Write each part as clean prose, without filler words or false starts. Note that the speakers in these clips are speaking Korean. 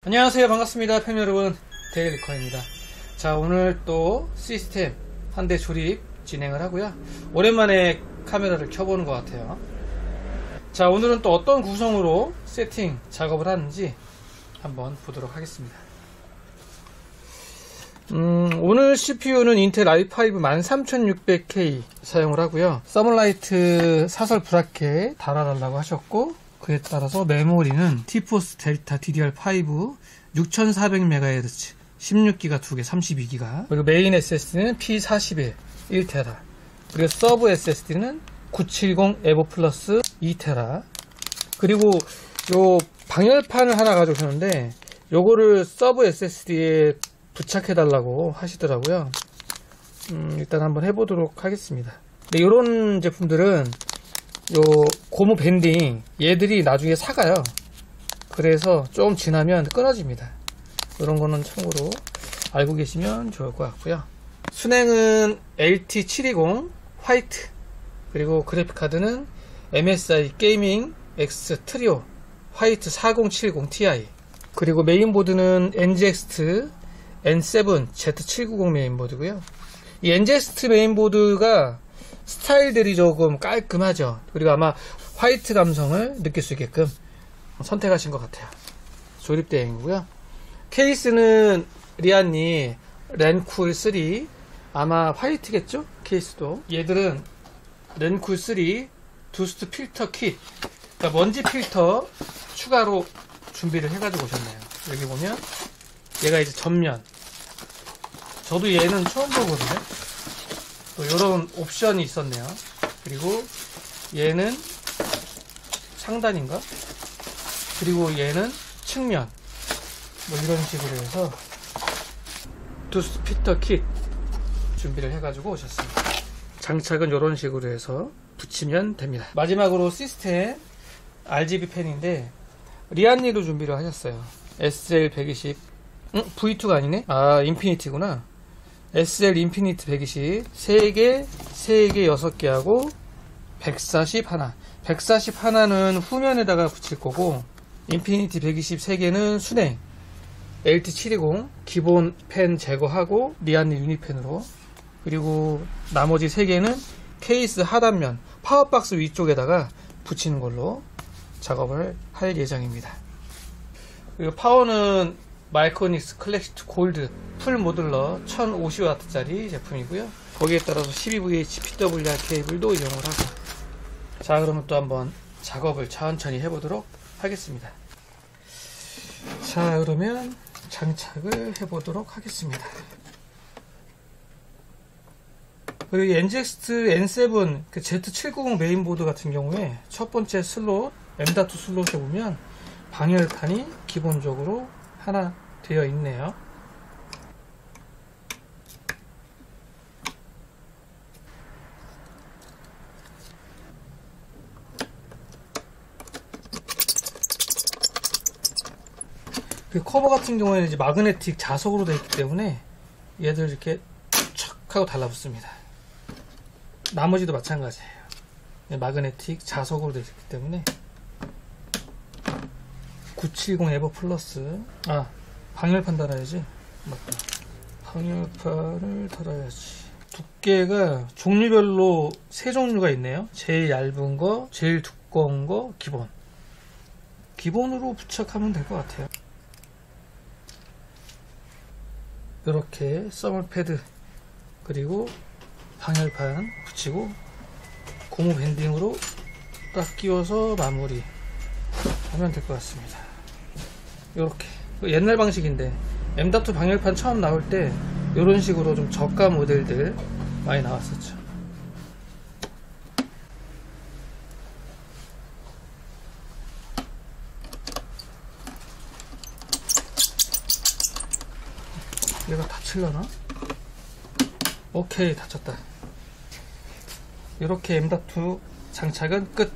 안녕하세요. 반갑습니다. 팬 여러분, 데일리커입니다. 자, 오늘 또 시스템 한 대 조립 진행을 하고요. 오랜만에 카메라를 켜보는 것 같아요. 자, 오늘은 또 어떤 구성으로 세팅 작업을 하는지 한번 보도록 하겠습니다. 오늘 CPU는 인텔 i5 13600K 사용을 하고요. 서멀라이트 사설 브라켓 달아달라고 하셨고, 그에 따라서 메모리는 티포스 델타 DDR5 6400MHz 16기가 2개 32기가, 그리고 메인 SSD는 P41 1TB, 그리고 서브 SSD는 970 에보 플러스 2TB, 그리고 요 방열판을 하나 가져오셨는데 요거를 서브 SSD에 부착해 달라고 하시더라고요. 일단 한번 해보도록 하겠습니다. 근데 요런 제품들은 요 고무 밴딩 얘들이 나중에 사가요. 그래서 좀 지나면 끊어집니다. 이런 거는 참고로 알고 계시면 좋을 것 같고요. 순행은 LT720 화이트, 그리고 그래픽카드는 MSI 게이밍 X 트리오 화이트 4070 Ti, 그리고 메인보드는 NGX N7 Z790 메인보드고요. 이 NGX 메인보드가 스타일들이 조금 깔끔하죠. 그리고 아마 화이트 감성을 느낄 수 있게끔 선택하신 것 같아요. 조립 대행이고요. 케이스는 리안니 렌쿨 3, 아마 화이트겠죠? 케이스도. 얘들은 렌쿨 3 두스트 필터 킷, 그러니까 먼지 필터 추가로 준비를 해가지고 오셨네요. 여기 보면 얘가 이제 전면, 저도 얘는 처음 보거든요. 또 이런 옵션이 있었네요. 그리고 얘는 상단인가? 그리고 얘는 측면, 뭐 이런 식으로 해서 두스트 필터 킷 준비를 해가지고 오셨습니다. 장착은 이런 식으로 해서 붙이면 됩니다. 마지막으로 시스템 RGB 펜인데 리안니로 준비를 하셨어요. SL120 V2가 아니네? 아, 인피니티구나. SL 인피니티 120 3개 6개 하고 140 하나. 140 하나는 후면에다가 붙일 거고, 인피니티 120 3개는 순행 LT720 기본 펜 제거하고 리안니 유니펜으로, 그리고 나머지 3개는 케이스 하단면 파워박스 위쪽에다가 붙이는 걸로 작업을 할 예정입니다. 그리고 파워는 마이크로닉스 클래식 골드 풀 모듈러 1050W짜리 제품이고요. 거기에 따라서 12VH PWR 케이블도 이용을 하고. 자, 그러면 또 한번 작업을 천천히 해보도록 하겠습니다. 자, 그러면 장착을 해보도록 하겠습니다. 그리고 NGX N7 그 Z790 메인보드 같은 경우에 첫 번째 슬롯 M.2 슬롯에 보면 방열판이 기본적으로 하나 되어 있네요. 그 커버 같은 경우에는 이제 마그네틱 자석으로 되어 있기 때문에 얘들 이렇게 촥 하고 달라붙습니다. 나머지도 마찬가지예요. 마그네틱 자석으로 되어 있기 때문에. 970 에버 플러스, 방열판 달아야지. 맞다, 방열판을 달아야지. 두께가 종류별로 3종류가 있네요. 제일 얇은 거, 제일 두꺼운 거, 기본으로 부착하면 될 것 같아요. 이렇게 서멀 패드 그리고 방열판 붙이고 고무 밴딩으로 딱 끼워서 마무리 하면 될 것 같습니다. 이렇게 옛날 방식인데 M.2 방열판 처음 나올 때 이런 식으로 좀 저가 모델들 많이 나왔었죠. 얘가 닫힐려나? 오케이, 닫혔다. 이렇게 M.2 장착은 끝.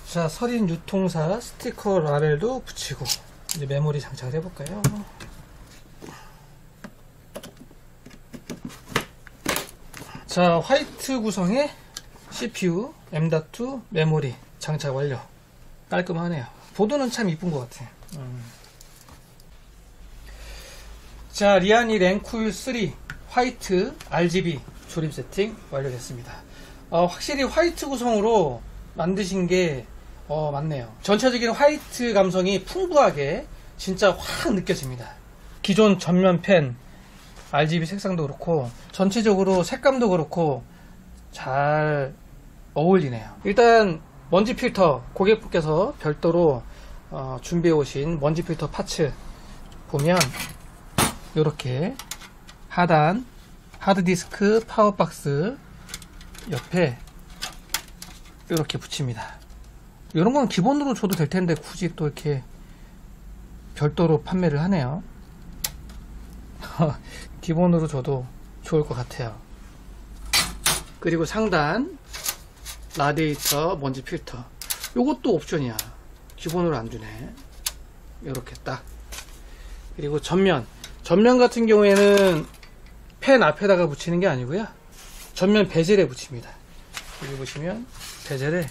자, 서린 유통사 스티커 라벨도 붙이고 이제 메모리 장착을 해볼까요? 자, 화이트 구성의 CPU, M.2 메모리 장착 완료. 깔끔하네요. 보드는 참 이쁜 것 같아요. 자, 리아니 랭쿨 3 화이트 RGB 조립 세팅 완료됐습니다. 확실히 화이트 구성으로 만드신 게 맞네요. 전체적인 화이트 감성이 풍부하게 진짜 확 느껴집니다. 기존 전면 펜 RGB 색상도 그렇고 전체적으로 색감도 그렇고 잘 어울리네요. 일단 먼지 필터, 고객분께서 별도로 준비해 오신 먼지 필터 파츠 보면 이렇게 하단 하드디스크 파워박스 옆에 이렇게 붙입니다. 이런 건 기본으로 줘도 될 텐데 굳이 또 이렇게 별도로 판매를 하네요. 기본으로 줘도 좋을 것 같아요. 그리고 상단 라디에이터 먼지 필터, 요것도 옵션이야. 기본으로 안 주네. 이렇게 딱. 그리고 전면 같은 경우에는 펜 앞에다가 붙이는 게 아니고요, 전면 베젤에 붙입니다. 여기 보시면 베젤에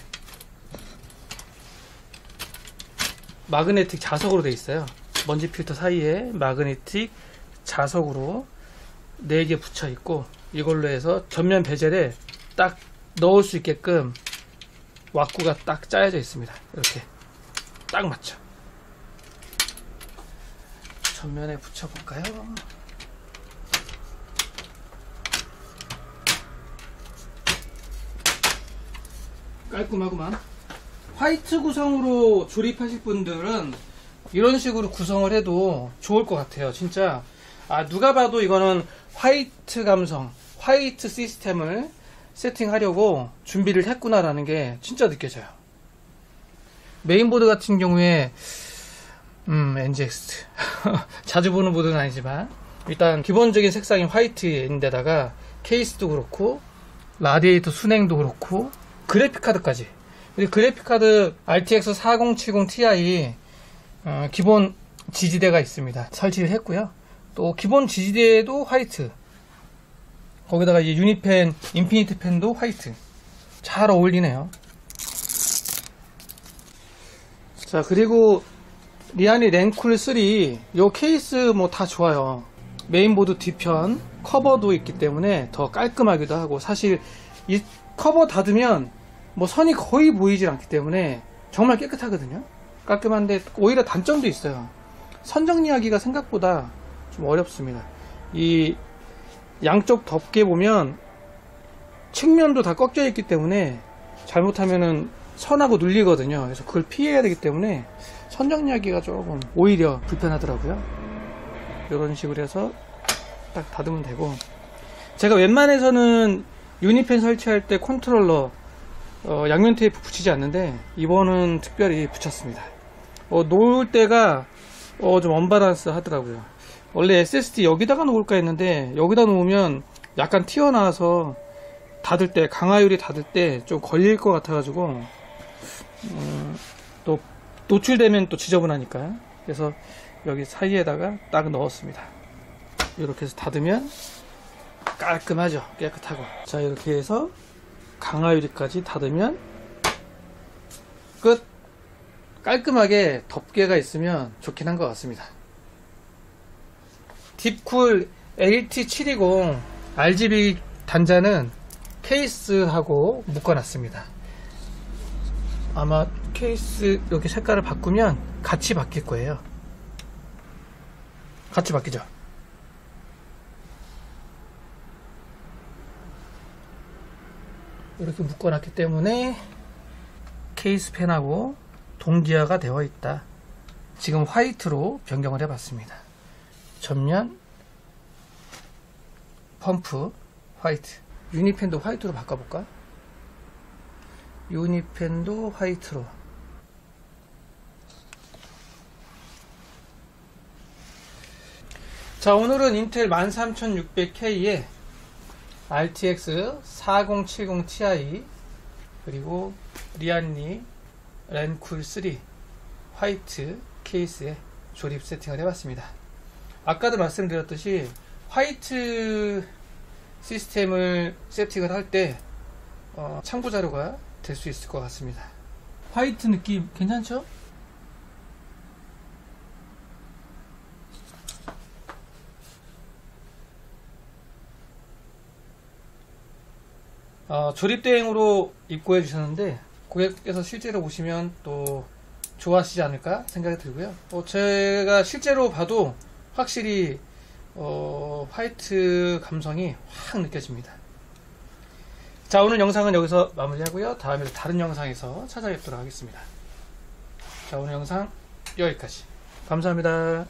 마그네틱 자석으로 되어 있어요. 먼지 필터 사이에 마그네틱 자석으로 4개 붙여 있고, 이걸로 해서 전면 베젤에 딱 넣을 수 있게끔 왁구가 딱 짜여져 있습니다. 이렇게 딱 맞죠. 전면에 붙여 볼까요? 깔끔하구만. 화이트 구성으로 조립하실 분들은 이런 식으로 구성을 해도 좋을 것 같아요. 진짜 누가 봐도 이거는 화이트 감성, 화이트 시스템을 세팅하려고 준비를 했구나 라는 게 진짜 느껴져요. 메인보드 같은 경우에 NGX 자주 보는 보드는 아니지만 일단 기본적인 색상이 화이트인데다가 케이스도 그렇고 라디에이터 순행도 그렇고 그래픽카드까지, 그리고 그래픽카드 RTX 4070 Ti 기본 지지대가 있습니다. 설치를 했고요. 또 기본 지지대도 화이트, 거기다가 이제 유니펜, 인피니트 펜도 화이트. 잘 어울리네요. 자, 그리고 리아니 랭쿨 3 요 케이스 뭐 다 좋아요. 메인보드 뒤편 커버도 있기 때문에 더 깔끔하기도 하고, 사실 이 커버 닫으면 뭐 선이 거의 보이질 않기 때문에 정말 깨끗하거든요. 깔끔한데 오히려 단점도 있어요. 선 정리하기가 생각보다 좀 어렵습니다. 이 양쪽 덮개 보면 측면도 다 꺾여 있기 때문에 잘못하면은 선하고 눌리거든요. 그래서 그걸 피해야 되기 때문에 선 정리하기가 조금 오히려 불편하더라고요. 이런 식으로 해서 딱 닫으면 되고, 제가 웬만해서는 유니펜 설치할 때 컨트롤러 양면 테이프 붙이지 않는데 이번은 특별히 붙였습니다. 놓을 때가 좀 언밸런스 하더라고요. 원래 SSD 여기다가 놓을까 했는데 여기다 놓으면 약간 튀어나와서 닫을 때, 강화유리 닫을 때 좀 걸릴 것 같아가지고 또 노출되면 또 지저분하니까, 그래서 여기 사이에다가 딱 넣었습니다. 이렇게 해서 닫으면 깔끔하죠. 깨끗하고. 자, 이렇게 해서 강화유리까지 닫으면 끝. 깔끔하게 덮개가 있으면 좋긴 한 것 같습니다. 딥쿨 LT720 RGB 단자는 케이스하고 묶어놨습니다. 아마 케이스 여기 색깔을 바꾸면 같이 바뀔 거예요. 같이 바뀌죠. 이렇게 묶어놨기 때문에 케이스 펜하고 동기화가 되어 있다. 지금 화이트로 변경을 해봤습니다. 전면 펌프 화이트, 유니펜도 화이트로 바꿔볼까? 유니펜도 화이트로. 자, 오늘은 인텔 13600K에 RTX 4070 Ti 그리고 리아니 렌쿨 3 화이트 케이스에 조립 세팅을 해봤습니다. 아까도 말씀드렸듯이 화이트 시스템을 세팅을 할 때 참고 자료가 될 수 있을 것 같습니다. 화이트 느낌 괜찮죠? 조립 대행으로 입고해 주셨는데 고객께서 실제로 보시면 또 좋아하시지 않을까 생각이 들고요. 제가 실제로 봐도 확실히 화이트 감성이 확 느껴집니다. 자, 오늘 영상은 여기서 마무리하고요. 다음에 다른 영상에서 찾아뵙도록 하겠습니다. 자, 오늘 영상 여기까지. 감사합니다.